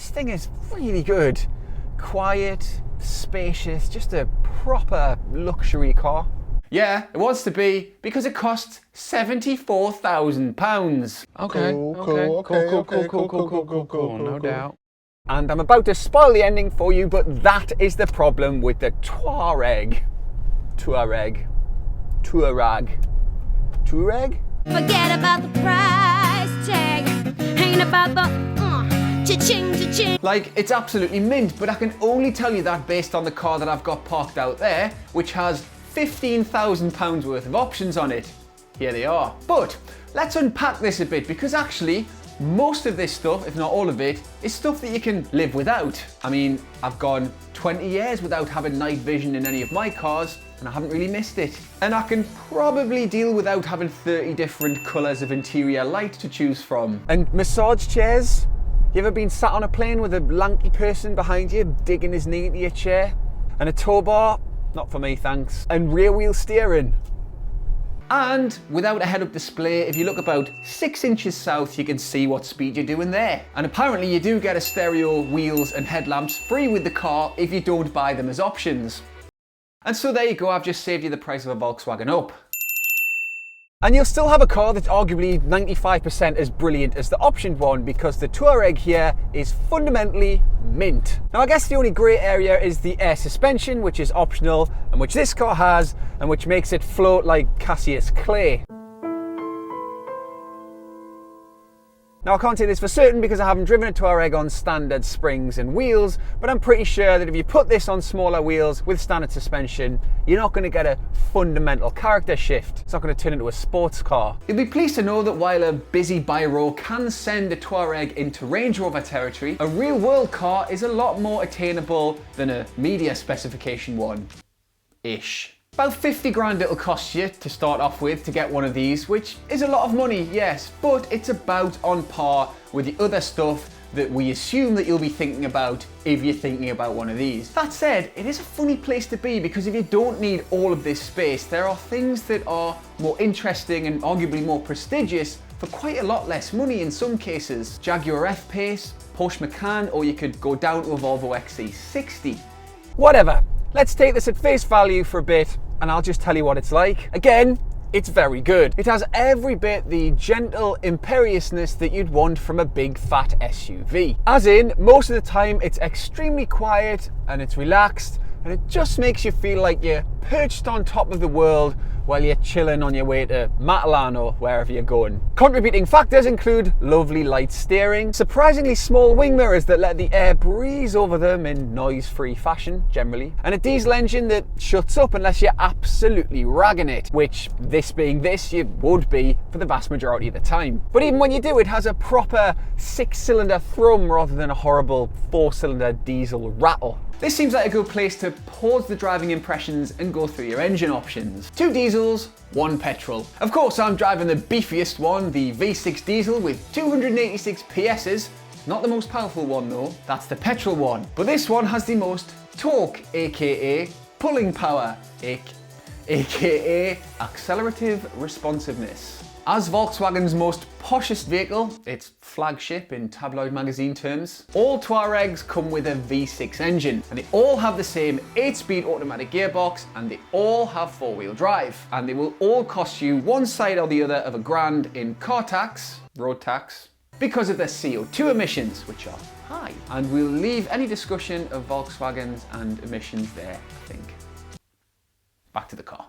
This thing is really good. Quiet, spacious, just a proper luxury car. Yeah, it wants to be, because it costs £74,000. Okay, Cool, no doubt. And I'm about to spoil the ending for you, but that is the problem with the Touareg. Touareg. Forget about the price tag. Ain't about the cha-ching, cha-ching. Like, it's absolutely mint, but I can only tell you that based on the car that I've got parked out there, which has £15,000 worth of options on it. Here they are. But let's unpack this a bit, because actually most of this stuff, if not all of it, is stuff that you can live without. I mean, I've gone 20 years without having night vision in any of my cars, and I haven't really missed it. And I can probably deal without having 30 different colours of interior light to choose from. And massage chairs? You ever been sat on a plane with a lanky person behind you digging his knee into your chair? And a tow bar? Not for me, thanks. And rear wheel steering? And without a head-up display, if you look about 6 inches south, you can see what speed you're doing there. And apparently you do get a stereo, wheels and headlamps free with the car if you don't buy them as options. And so there you go, I've just saved you the price of a Volkswagen Up. And you'll still have a car that's arguably 95% as brilliant as the optioned one, because the Touareg here is fundamentally mint. Now I guess the only grey area is the air suspension, which is optional and which this car has, and which makes it float like Cassius clay. Now I can't say this for certain because I haven't driven a Touareg on standard springs and wheels, but I'm pretty sure that if you put this on smaller wheels with standard suspension, you're not going to get a fundamental character shift. It's not going to turn into a sports car. You'll be pleased to know that while a busy biro can send a Touareg into Range Rover territory, a real world car is a lot more attainable than a media specification one. Ish. About 50 grand it'll cost you to start off with to get one of these, which is a lot of money, yes, but it's about on par with the other stuff that we assume that you'll be thinking about if you're thinking about one of these. That said, it is a funny place to be, because if you don't need all of this space, there are things that are more interesting and arguably more prestigious for quite a lot less money in some cases. Jaguar F-Pace, Porsche Macan, or you could go down to a Volvo XC60. Whatever. Let's take this at face value for a bit, and I'll just tell you what it's like. Again, it's very good. It has every bit the gentle imperiousness that you'd want from a big fat SUV. As in, most of the time it's extremely quiet and it's relaxed, and it just makes you feel like you're perched on top of the world while you're chilling on your way to Matalan or wherever you're going. Contributing factors include lovely light steering, surprisingly small wing mirrors that let the air breeze over them in noise-free fashion, generally, and a diesel engine that shuts up unless you're absolutely ragging it, which, this being this, you would be for the vast majority of the time. But even when you do, it has a proper 6-cylinder thrum rather than a horrible 4-cylinder diesel rattle. This seems like a good place to pause the driving impressions and go through your engine options. 2 diesels, 1 petrol. Of course, I'm driving the beefiest one, the V6 diesel with 286 PS's. Not the most powerful one though, that's the petrol one. But this one has the most torque, aka pulling power, aka accelerative responsiveness. As Volkswagen's most poshest vehicle, its flagship in tabloid magazine terms, all Touaregs come with a V6 engine, and they all have the same 8-speed automatic gearbox, and they all have 4-wheel drive, and they will all cost you one side or the other of £1,000 in car tax, road tax, because of their CO2 emissions, which are high. And we'll leave any discussion of Volkswagens and emissions there, I think. Back to the car.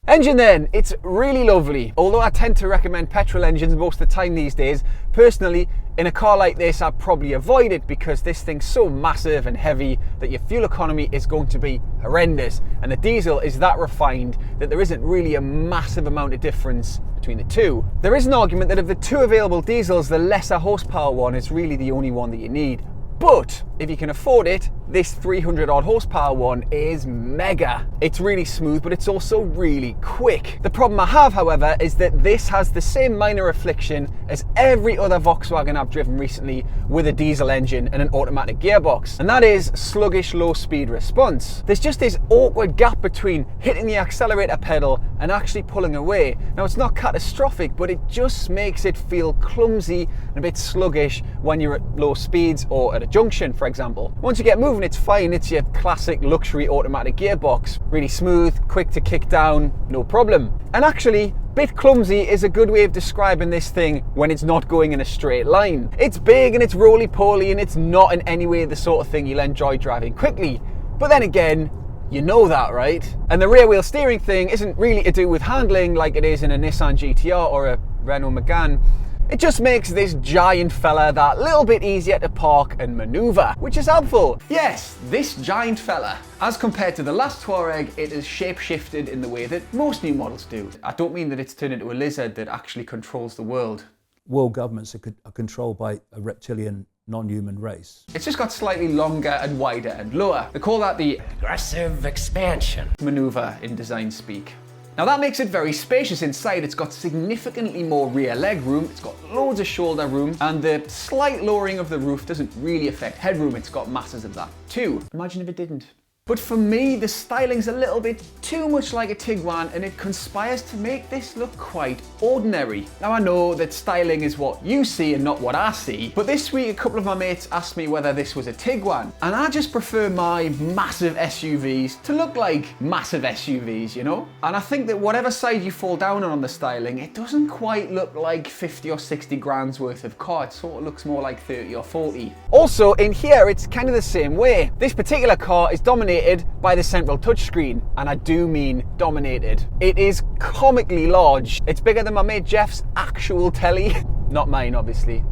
Engine then, it's really lovely. Although I tend to recommend petrol engines most of the time these days, personally, in a car like this, I'd probably avoid it because this thing's so massive and heavy that your fuel economy is going to be horrendous. And the diesel is that refined that there isn't really a massive amount of difference between the two. There is an argument that of the 2 available diesels, the lesser horsepower one is really the only one that you need. But if you can afford it, this 300 odd horsepower one is mega. It's really smooth, but it's also really quick. The problem I have, however, is that this has the same minor affliction as every other Volkswagen I've driven recently with a diesel engine and an automatic gearbox, and that is sluggish low speed response. There's just this awkward gap between hitting the accelerator pedal and actually pulling away. Now it's not catastrophic, but it just makes it feel clumsy and a bit sluggish when you're at low speeds or at a junction, for example. Once you get moving, it's fine. It's your classic luxury automatic gearbox. Really smooth, quick to kick down, no problem. And actually, bit clumsy is a good way of describing this thing when it's not going in a straight line. It's big and it's roly-poly and it's not in any way the sort of thing you'll enjoy driving quickly. But then again, you know that, right? And the rear wheel steering thing isn't really to do with handling like it is in a Nissan GTR or a Renault Megane. It just makes this giant fella that little bit easier to park and maneuver, which is helpful. Yes, this giant fella. As compared to the last Touareg, it is shape-shifted in the way that most new models do. I don't mean that it's turned into a lizard that actually controls the world. World governments are controlled by a reptilian non-human race. It's just got slightly longer and wider and lower. They call that the aggressive expansion maneuver in design speak. Now that makes it very spacious inside. It's got significantly more rear leg room, it's got loads of shoulder room, and the slight lowering of the roof doesn't really affect headroom. It's got masses of that too. Imagine if it didn't. But for me, the styling's a little bit too much like a Tiguan, and it conspires to make this look quite ordinary. Now I know that styling is what you see and not what I see, but this week a couple of my mates asked me whether this was a Tiguan, and I just prefer my massive SUVs to look like massive SUVs, you know? And I think that whatever side you fall down on the styling, it doesn't quite look like 50 or 60 grand's worth of car. It sort of looks more like 30 or 40. Also, in here, it's kind of the same way. This particular car is dominated by the central touchscreen, and I do mean dominated. It is comically large. It's bigger than my mate Jeff's actual telly. Not mine, obviously.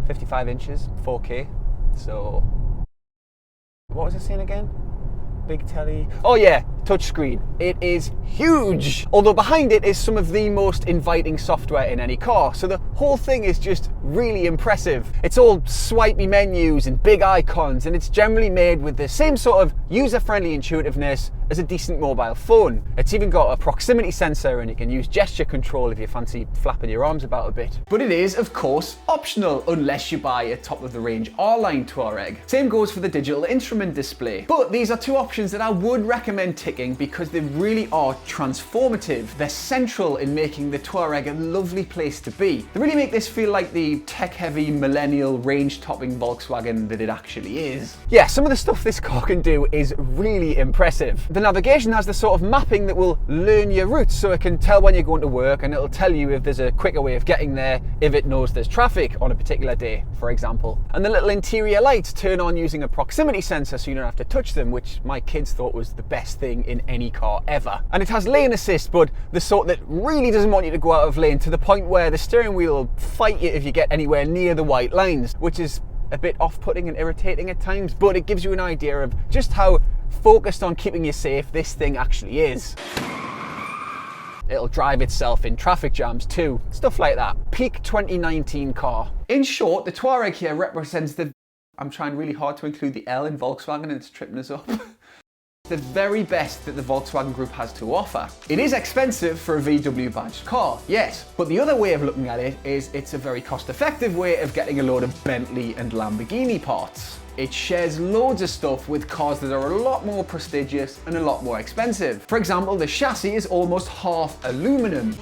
55 inches, 4K. So, what was I saying again? Big telly. Oh yeah, touchscreen. It is huge. Although behind it is some of the most inviting software in any car. So the whole thing is just really impressive. It's all swipey menus and big icons, and it's generally made with the same sort of user-friendly intuitiveness as a decent mobile phone. It's even got a proximity sensor, and you can use gesture control if you fancy flapping your arms about a bit. But it is, of course, optional unless you buy a top-of-the-range R-Line Touareg. Same goes for the digital instrument display. But these are two options that I would recommend ticking because they really are transformative. They're central in making the Touareg a lovely place to be. They really make this feel like the tech-heavy millennial range-topping Volkswagen that it actually is. Yeah, some of the stuff this car can do is really impressive. The navigation has the sort of mapping that will learn your routes, so it can tell when you're going to work, and it'll tell you if there's a quicker way of getting there if it knows there's traffic on a particular day, for example. And the little interior lights turn on using a proximity sensor, so you don't have to touch them, which my kids thought was the best thing in any car ever. And it has lane assist, but the sort that really doesn't want you to go out of lane, to the point where the steering wheel will fight you if you get anywhere near the white lines, which is a bit off-putting and irritating at times, but it gives you an idea of just how focused on keeping you safe this thing actually is. It'll drive itself in traffic jams too, stuff like that. Peak 2019 car. In short, the Touareg here represents the... I'm trying really hard to include the L in Volkswagen and it's tripping us up. The very best that the Volkswagen Group has to offer. It is expensive for a VW badged car, yes, but the other way of looking at it is it's a very cost-effective way of getting a load of Bentley and Lamborghini parts. It shares loads of stuff with cars that are a lot more prestigious and a lot more expensive. For example, the chassis is almost half aluminum.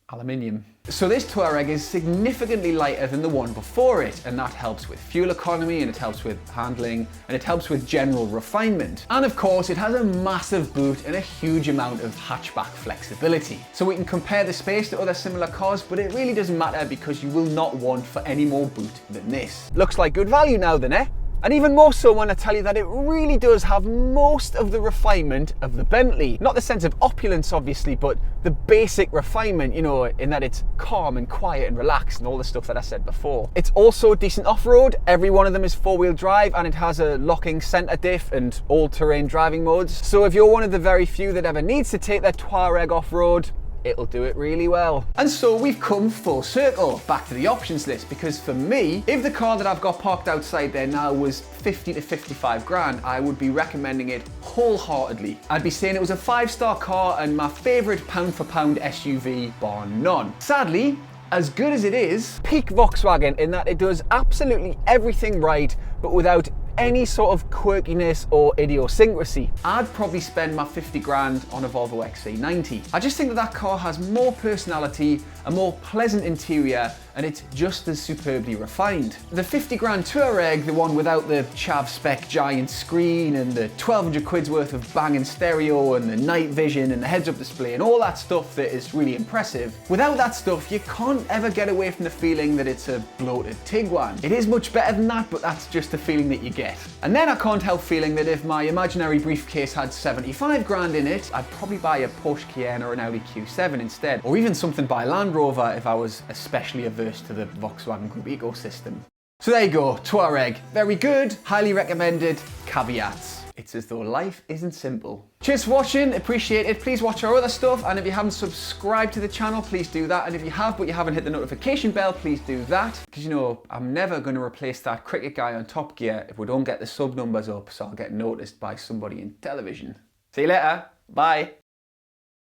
Aluminium. So this Touareg is significantly lighter than the one before it, and that helps with fuel economy, and it helps with handling, and it helps with general refinement. And of course, it has a massive boot and a huge amount of hatchback flexibility. So we can compare the space to other similar cars, but it really doesn't matter because you will not want for any more boot than this. Looks like good value now then, eh? And even more so when I tell you that it really does have most of the refinement of the Bentley. Not the sense of opulence, obviously, but the basic refinement, you know, in that it's calm and quiet and relaxed and all the stuff that I said before. It's also decent off-road. Every one of them is four-wheel drive, and it has a locking center diff and all-terrain driving modes. So if you're one of the very few that ever needs to take their Touareg off-road, it'll do it really well. And so we've come full circle back to the options list, because for me, if the car that I've got parked outside there now was 50 to 55 grand, I would be recommending it wholeheartedly. I'd be saying it was a 5-star car and my favorite pound for pound SUV, bar none. Sadly, as good as it is, peak Volkswagen in that it does absolutely everything right, but without any sort of quirkiness or idiosyncrasy. I'd probably spend my 50 grand on a Volvo XC90. I just think that that car has more personality, a more pleasant interior, and it's just as superbly refined. The 50 grand Touareg, the one without the chav spec giant screen and the 1200 quid's worth of banging stereo and the night vision and the heads-up display and all that stuff that is really impressive, without that stuff you can't ever get away from the feeling that it's a bloated Tiguan. It is much better than that, but that's just the feeling that you get. And then I can't help feeling that if my imaginary briefcase had 75 grand in it, I'd probably buy a Porsche Cayenne or an Audi Q7 instead, or even something by Land Rover if I was especially averse to the Volkswagen Group ecosystem. So there you go, Touareg. Very good, highly recommended, caveats. It's as though life isn't simple. Cheers for watching, appreciate it. Please watch our other stuff, and if you haven't subscribed to the channel, please do that. And if you have, but you haven't hit the notification bell, please do that. Because you know, I'm never going to replace that cricket guy on Top Gear if we don't get the sub numbers up, so I'll get noticed by somebody in television. See you later, bye.